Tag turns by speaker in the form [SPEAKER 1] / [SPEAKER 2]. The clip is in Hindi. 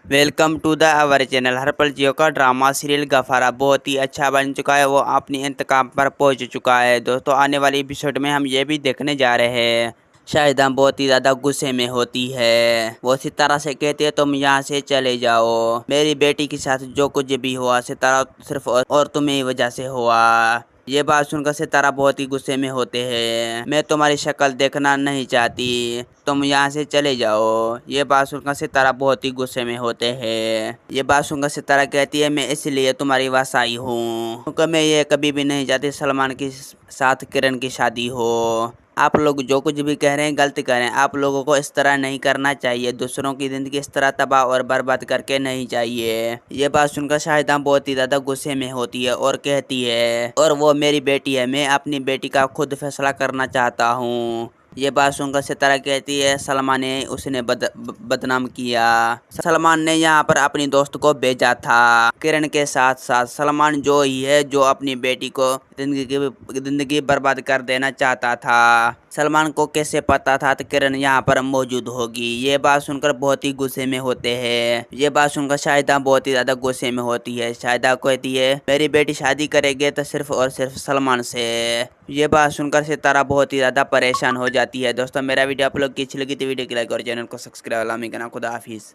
[SPEAKER 1] Welcome to the our channel. Harpal Geo का ड्रामा सीरियल गफारा बहुत ही अच्छा बन चुका है। वो अपनी इंतकाम पर पहुंच चुका है। दोस्तों आने वाली एपिसोड में हम ये भी देखने जा रहे हैं शाहिदा बहुत ही ज़्यादा गुस्से में होती है। वो सितारा से कहती है तुम यहाँ से चले जाओ, मेरी बेटी के साथ जो कुछ भी हुआ सितारा सिर्फ और तुम्हें ही वजह से हुआ। ये बात सुनकर सितारा बहुत ही गुस्से में होते हैं। मैं तुम्हारी शक्ल देखना नहीं चाहती, तुम यहाँ से चले जाओ। ये बात सुनकर सितारा बहुत ही गुस्से में होते हैं। ये बात सुनकर सितारा कहती है मैं इसलिए तुम्हारी पास आई हूँ क्योंकि मैं ये कभी भी नहीं चाहती सलमान के साथ किरण की शादी हो। आप लोग जो कुछ भी कह रहे हैं गलत कह रहे हैं। आप लोगों को इस तरह नहीं करना चाहिए, दूसरों की ज़िंदगी इस तरह तबाह और बर्बाद करके नहीं चाहिए। ये बात सुनकर शाहिदा बहुत ही ज़्यादा गुस्से में होती है और कहती है और वो मेरी बेटी है, मैं अपनी बेटी का खुद फैसला करना चाहता हूँ। ये बात सुनकर सितारा कहती है सलमान ने उसने बदनाम किया। सलमान ने यहाँ पर अपनी दोस्त को भेजा था किरण के साथ साथ। सलमान जो ही है जो अपनी बेटी को जिंदगी बर्बाद कर देना चाहता था। सलमान को कैसे पता था कि किरण यहाँ पर मौजूद होगी। ये बात सुनकर बहुत ही गुस्से में होते हैं। ये बात सुनकर शाहिदा बहुत ही ज्यादा गुस्से में होती है। शाहिदा कहती है मेरी बेटी शादी करेगी तो सिर्फ और सिर्फ सलमान से। ये बात सुनकर सितारा बहुत ही ज़्यादा परेशान हो जाती है। दोस्तों मेरा वीडियो आप लोग की अच्छी लगी तो वीडियो को लाइक और चैनल को सब्सक्राइब करना। खुदा हाफिज़।